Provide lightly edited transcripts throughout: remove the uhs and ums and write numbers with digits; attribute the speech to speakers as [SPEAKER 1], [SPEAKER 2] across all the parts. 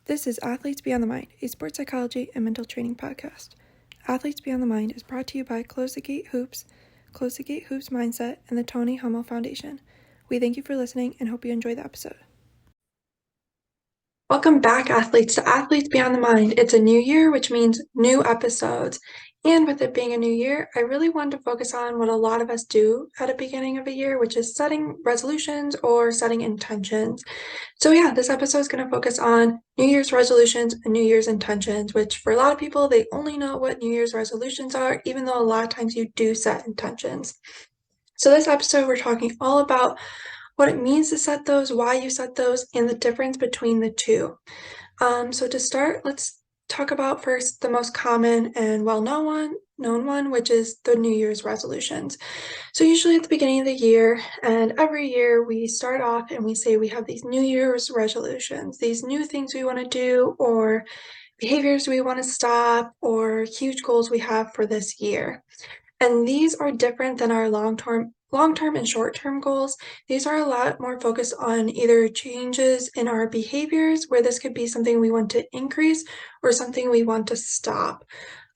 [SPEAKER 1] This is Athletes Beyond the Mind, a sports psychology and mental training podcast. Athletes Beyond the Mind is brought to you by Close the Gate Hoops Mindset, and the Tony Hummel Foundation. We thank you for listening and hope you enjoy the episode. Welcome back, athletes, to Athletes Beyond the Mind. It's a new year, which means new episodes. And with it being a new year, I really wanted to focus on what a lot of us do at the beginning of a year, which is setting resolutions or setting intentions. So yeah, this episode is going to focus on New Year's resolutions and New Year's intentions, which for a lot of people, they only know what New Year's resolutions are, even though a lot of times you do set intentions. So this episode, we're talking all about what it means to set those, why you set those, and the difference between the two. So to start, let's talk about first the most common and well-known one, which is the New Year's resolutions. So usually at the beginning of the year, and every year we start off and we say we have these New Year's resolutions, these new things we want to do, or behaviors we want to stop, or huge goals we have for this year. And these are different than our long-term and short-term goals. These are a lot more focused on either changes in our behaviors, where this could be something we want to increase or something we want to stop.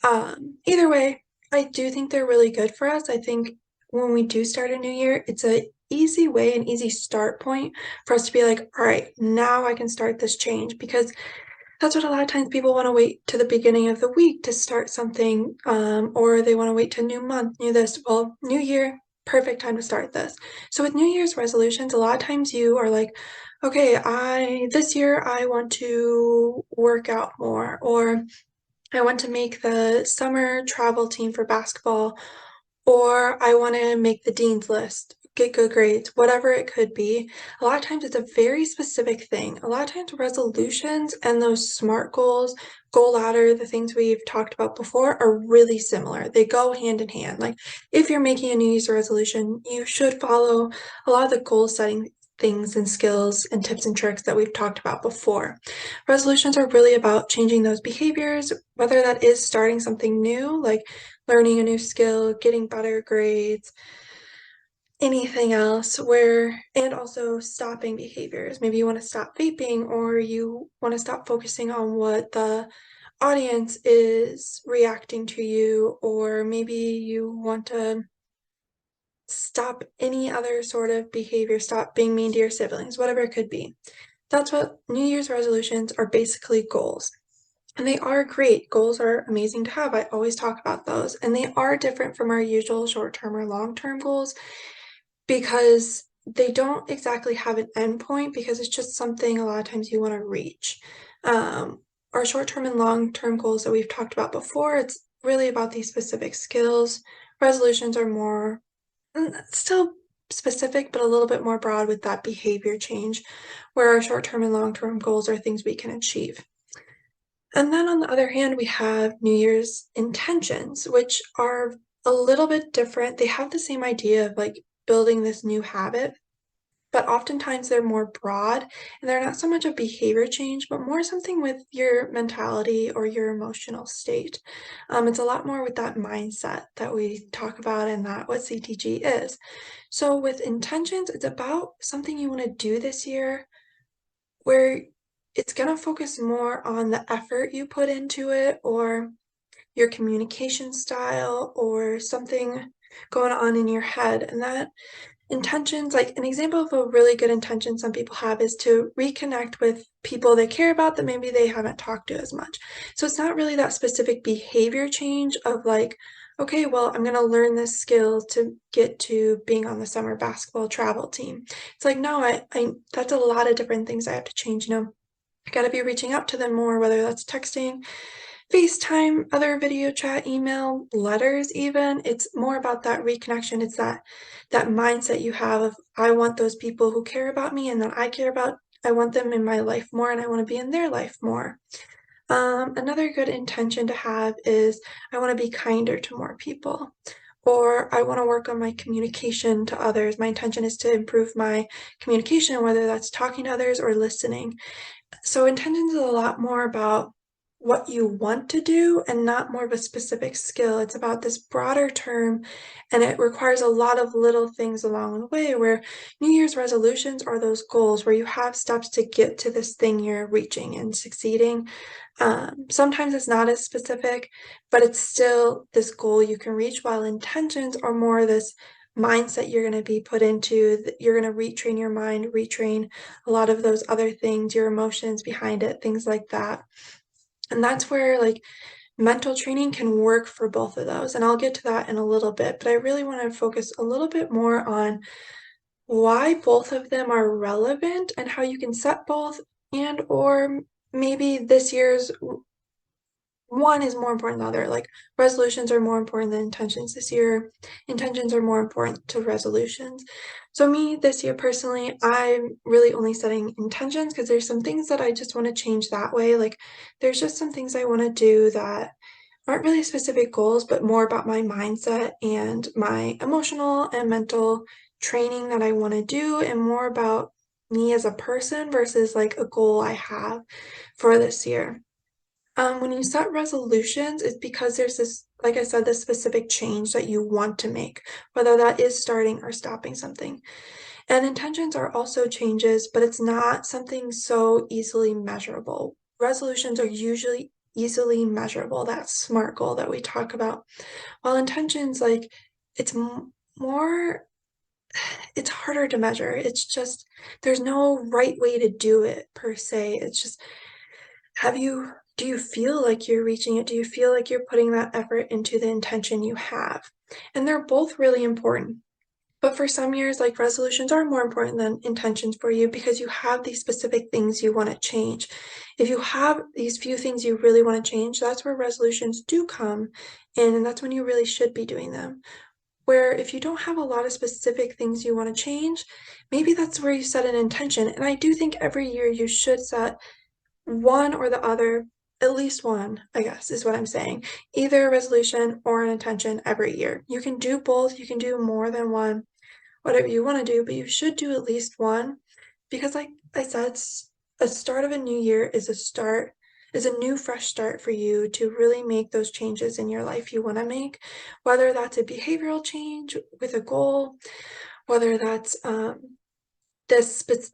[SPEAKER 1] Either way, I do think they're really good for us. I think when we do start a new year, it's an easy way, an easy start point for us to be like, all right, now I can start this change, because that's what a lot of times people want to wait to the beginning of the week to start something, or they want to wait to new month, new this. Well, new year, perfect time to start this. So with New Year's resolutions, a lot of times you are like, okay, this year I want to work out more, or I want to make the summer travel team for basketball, or I want to make the dean's list, get good grades, whatever it could be. A lot of times it's a very specific thing. A lot of times resolutions and those SMART goals, goal ladder, the things we've talked about before, are really similar. They go hand in hand. Like if you're making a New Year's resolution, you should follow a lot of the goal setting things and skills and tips and tricks that we've talked about before. Resolutions are really about changing those behaviors, whether that is starting something new, like learning a new skill, getting better grades, anything else, and also stopping behaviors. Maybe you want to stop vaping, or you want to stop focusing on what the audience is reacting to you, or maybe you want to stop any other sort of behavior, stop being mean to your siblings, whatever it could be. That's what New Year's resolutions are, basically goals. And they are great. Goals are amazing to have. I always talk about those. And they are different from our usual short-term or long-term goals, because they don't exactly have an endpoint, because it's just something a lot of times you want to reach. Our short-term and long-term goals that we've talked about before, it's really about these specific skills. Resolutions are more still specific, but a little bit more broad with that behavior change, where our short-term and long-term goals are things we can achieve. And then on the other hand, we have New Year's intentions, which are a little bit different. They have the same idea of like building this new habit, but oftentimes they're more broad, and they're not so much a behavior change, but more something with your mentality or your emotional state. It's a lot more with that mindset that we talk about, and that what CTG is. So with intentions, it's about something you want to do this year, where it's going to focus more on the effort you put into it, or your communication style, or something going on in your head. And that intentions, like an example of a really good intention some people have, is to reconnect with people they care about that maybe they haven't talked to as much. So it's not really that specific behavior change of like, okay, well, I'm going to learn this skill to get to being on the summer basketball travel team. It's like, no, I that's a lot of different things I have to change. I got to be reaching out to them more, whether that's texting, FaceTime, other video chat, email, letters even. It's more about that reconnection. It's that mindset you have of, I want those people who care about me and that I want them in my life more, and I want to be in their life more. Another good intention to have is, I want to be kinder to more people, or I want to work on my communication to others. My intention is to improve my communication, whether that's talking to others or listening. So intentions is a lot more about what you want to do and not more of a specific skill. It's about this broader term, and it requires a lot of little things along the way, where New Year's resolutions are those goals where you have steps to get to this thing you're reaching and succeeding. Sometimes it's not as specific, but it's still this goal you can reach, while intentions are more this mindset you're going to be put into. You're going to retrain your mind, retrain a lot of those other things, your emotions behind it, things like that. And that's where like mental training can work for both of those. And I'll get to that in a little bit, but I really want to focus a little bit more on why both of them are relevant and how you can set both, and or maybe this year's one is more important than the other. Like resolutions are more important than intentions this year. Intentions are more important to resolutions. So me this year personally, I'm really only setting intentions because there's some things that I just want to change that way. Like there's just some things I want to do that aren't really specific goals, but more about my mindset and my emotional and mental training that I want to do, and more about me as a person versus like a goal I have for this year. When you set resolutions, it's because there's this, like I said, this specific change that you want to make, whether that is starting or stopping something. And intentions are also changes, but it's not something so easily measurable. Resolutions are usually easily measurable, that SMART goal that we talk about. While intentions, like, it's more, it's harder to measure. It's just, there's no right way to do it per se. It's just, do you feel like you're reaching it? Do you feel like you're putting that effort into the intention you have? And they're both really important. But for some years, like resolutions are more important than intentions for you because you have these specific things you want to change. If you have these few things you really want to change, that's where resolutions do come in, and that's when you really should be doing them. Where if you don't have a lot of specific things you want to change, maybe that's where you set an intention. And I do think every year you should set one or the other, at least one, I guess, is what I'm saying. Either a resolution or an intention every year. You can do both, you can do more than one, whatever you want to do, but you should do at least one because, like I said, a start of a new year is is a new, fresh start for you to really make those changes in your life you want to make, whether that's a behavioral change with a goal, whether that's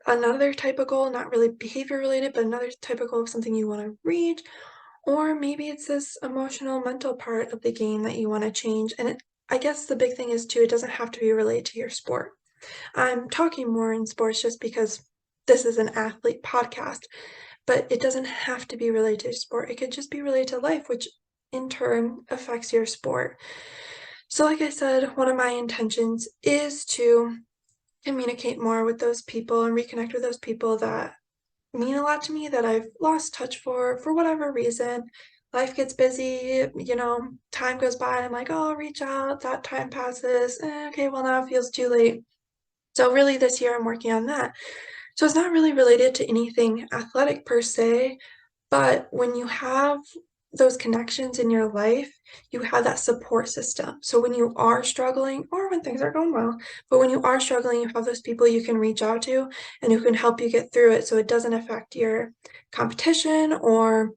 [SPEAKER 1] another type of goal, not really behavior related, but another type of goal of something you want to reach, or maybe it's this emotional, mental part of the game that you want to change. And I guess the big thing is too, it doesn't have to be related to your sport. I'm talking more in sports just because this is an athlete podcast, but it doesn't have to be related to sport. It could just be related to life, which in turn affects your sport. So, like I said, one of my intentions is to communicate more with those people and reconnect with those people that mean a lot to me that I've lost touch for whatever reason. Life gets busy, time goes by, I'm like, oh, I'll reach out, that time passes, okay, well, now it feels too late. So really this year I'm working on that. So it's not really related to anything athletic per se, but when you have those connections in your life, you have that support system. So when you are struggling, or when things are going well, but when you are struggling, you have those people you can reach out to and who can help you get through it so it doesn't affect your competition or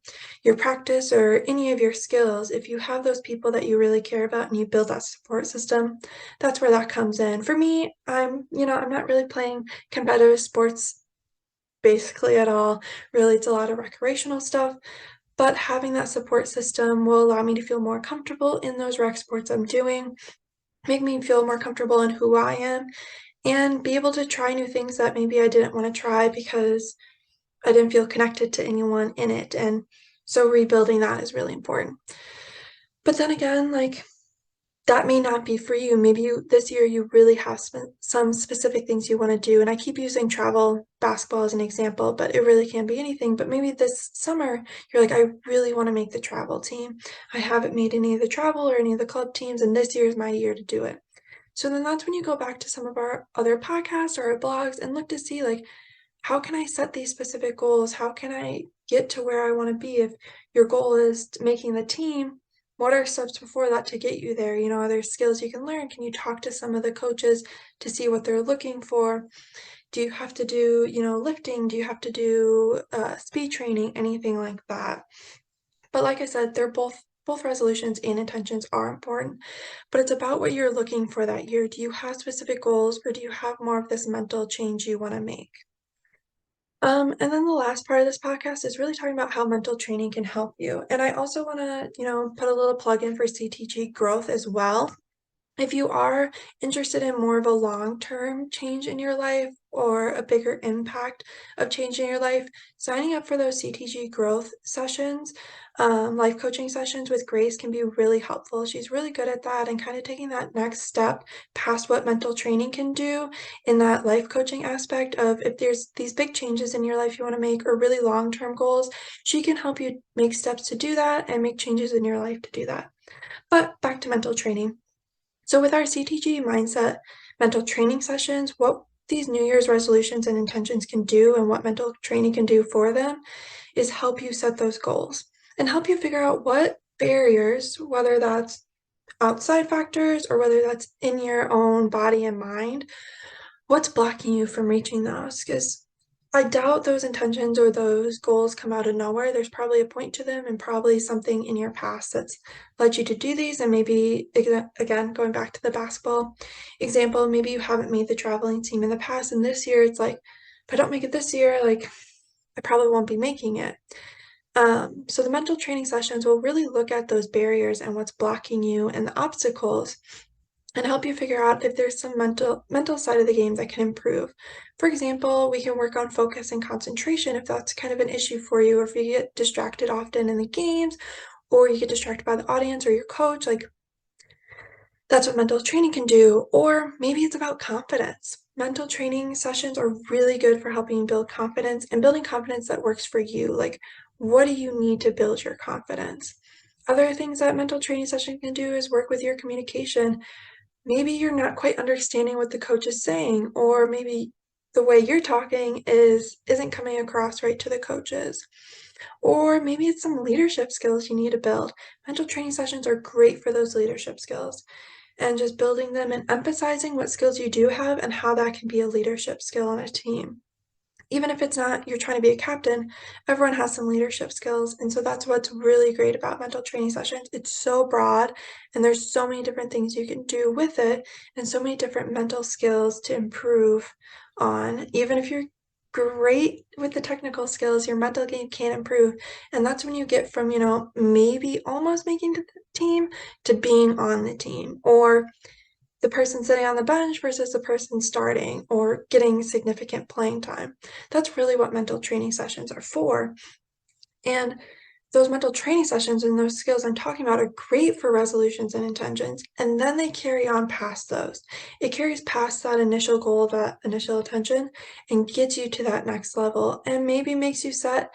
[SPEAKER 1] your practice or any of your skills. If you have those people that you really care about and you build that support system, that's where that comes in. For me, I'm not really playing competitive sports basically at all. Really, it's a lot of recreational stuff, but having that support system will allow me to feel more comfortable in those rec sports I'm doing, make me feel more comfortable in who I am, and be able to try new things that maybe I didn't want to try because I didn't feel connected to anyone in it. And so rebuilding that is really important. But then again, like that may not be for you. Maybe this year you really have some specific things you want to do. And I keep using travel basketball as an example, but it really can be anything. But maybe this summer you're like, I really want to make the travel team. I haven't made any of the travel or any of the club teams, and this year is my year to do it. So then that's when you go back to some of our other podcasts or our blogs and look to see like, how can I set these specific goals? How can I get to where I want to be? If your goal is making the team, what are steps before that to get you there? Are there skills you can learn? Can you talk to some of the coaches to see what they're looking for? Do you have to do, lifting? Do you have to do speed training? Anything like that? But like I said, they're both resolutions and intentions are important, but it's about what you're looking for that year. Do you have specific goals or do you have more of this mental change you want to make? And then the last part of this podcast is really talking about how mental training can help you. And I also want to, put a little plug in for CTG growth as well. If you are interested in more of a long-term change in your life or a bigger impact of changing your life, signing up for those CTG growth sessions, life coaching sessions with Grace can be really helpful. She's really good at that and kind of taking that next step past what mental training can do in that life coaching aspect of if there's these big changes in your life you want to make or really long-term goals, she can help you make steps to do that and make changes in your life to do that. But back to mental training. So with our CTG mindset mental training sessions, what these New Year's resolutions and intentions can do and what mental training can do for them is help you set those goals and help you figure out what barriers, whether that's outside factors or whether that's in your own body and mind, what's blocking you from reaching those? Because I doubt those intentions or those goals come out of nowhere. There's probably a point to them and probably something in your past that's led you to do these. And maybe, again, going back to the basketball example, maybe you haven't made the traveling team in the past. And this year, it's like, if I don't make it this year, like, I probably won't be making it. So the mental training sessions will really look at those barriers and what's blocking you and the obstacles and help you figure out if there's some mental side of the game that can improve. For example, we can work on focus and concentration if that's kind of an issue for you, or if you get distracted often in the games, or you get distracted by the audience or your coach, like that's what mental training can do. Or maybe it's about confidence. Mental training sessions are really good for helping you build confidence and building confidence that works for you. Like, what do you need to build your confidence? Other things that mental training session can do is work with your communication. Maybe you're not quite understanding what the coach is saying, or maybe the way you're talking isn't coming across right to the coaches. Or maybe it's some leadership skills you need to build. Mental training sessions are great for those leadership skills and just building them and emphasizing what skills you do have and how that can be a leadership skill on a team. Even if it's not you're trying to be a captain, everyone has some leadership skills. And so that's what's really great about mental training sessions. It's so broad and there's so many different things you can do with it and so many different mental skills to improve on. Even if you're great with the technical skills, your mental game can improve. And that's when you get from, maybe almost making the team to being on the team or the person sitting on the bench versus the person starting or getting significant playing time. That's really what mental training sessions are for. And those mental training sessions and those skills I'm talking about are great for resolutions and intentions, and then they carry on past those. It carries past that initial goal, that initial intention, and gets you to that next level, and maybe makes you set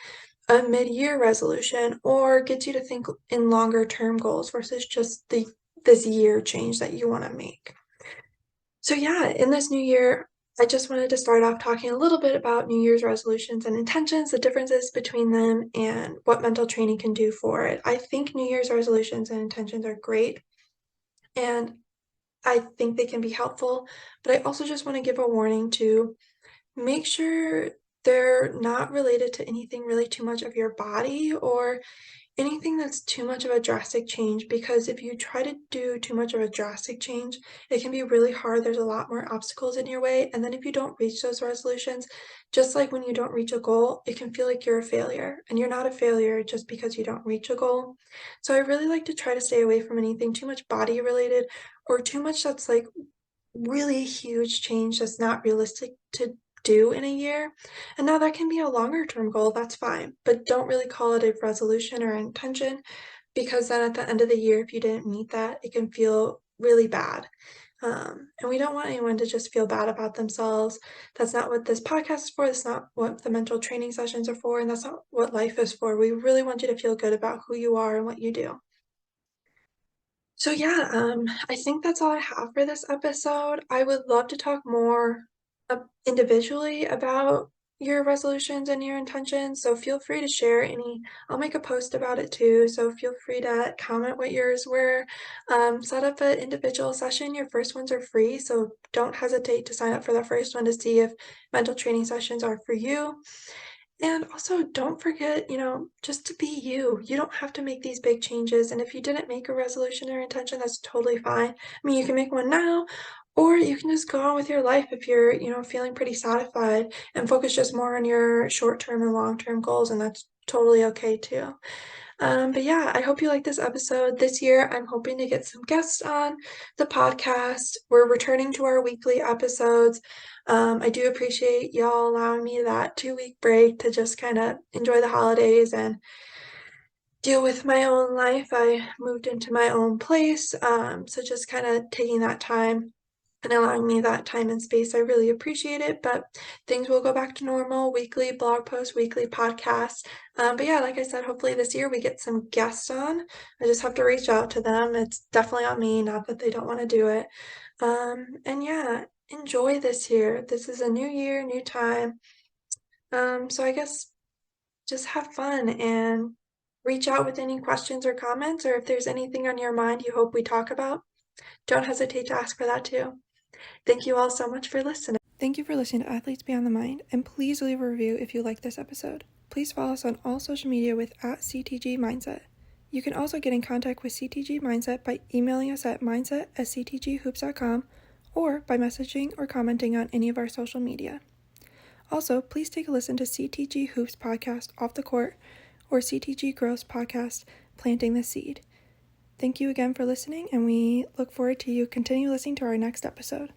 [SPEAKER 1] a mid-year resolution or gets you to think in longer term goals versus just this year change that you want to make. So yeah, in this new year, I just wanted to start off talking a little bit about New Year's resolutions and intentions, the differences between them, and what mental training can do for it. I think New Year's resolutions and intentions are great, and I think they can be helpful, but I also just want to give a warning to make sure they're not related to anything really too much of your body or anything that's too much of a drastic change, because if you try to do too much of a drastic change, it can be really hard. There's a lot more obstacles in your way. And then if you don't reach those resolutions, just like when you don't reach a goal, it can feel like you're a failure. And you're not a failure just because you don't reach a goal. So I really like to try to stay away from anything too much body related or too much that's like really huge change that's not realistic to do in a year. And now that can be a longer term goal, that's fine, but don't really call it a resolution or intention because then at the end of the year, if you didn't meet that, it can feel really bad. And we don't want anyone to just feel bad about themselves. That's not what this podcast is for. That's not what the mental training sessions are for. And that's not what life is for. We really want you to feel good about who you are and what you do. So yeah, I think that's all I have for this episode. I would love to talk more individually about your resolutions and your intentions, so feel free to share any. I'll make a post about it too, so feel free to comment what yours were. Set up an individual session. Your first ones are free, so don't hesitate to sign up for the first one to see if mental training sessions are for you. And also, don't forget, just to be you. You don't have to make these big changes. And if you didn't make a resolution or intention, that's totally fine. I mean, you can make one now, or you can just go on with your life if you're, feeling pretty satisfied and focus just more on your short-term and long-term goals. And that's totally okay too. But yeah, I hope you like this episode. This year, I'm hoping to get some guests on the podcast. We're returning to our weekly episodes. I do appreciate y'all allowing me that 2 week break to just kind of enjoy the holidays and deal with my own life. I moved into my own place, so just kind of taking that time and allowing me that time and space. I really appreciate it, but things will go back to normal, weekly blog posts, weekly podcasts. But yeah, like I said, hopefully this year we get some guests on. I just have to reach out to them. It's definitely on me, not that they don't want to do it. And yeah, enjoy this year. This is a new year, new time. So I guess just have fun and reach out with any questions or comments, or if there's anything on your mind you hope we talk about, don't hesitate to ask for that too. Thank you all so much for listening. Thank you for listening to Athletes Beyond the Mind, and please leave a review if you like this episode. Please follow us on all social media with @CTG Mindset. You can also get in contact with CTG Mindset by emailing us at mindset@ctghoops.com or by messaging or commenting on any of our social media. Also, please take a listen to CTG Hoops podcast Off the Court or CTG Girls podcast Planting the Seed. Thank you again for listening, and we look forward to you continue listening to our next episode.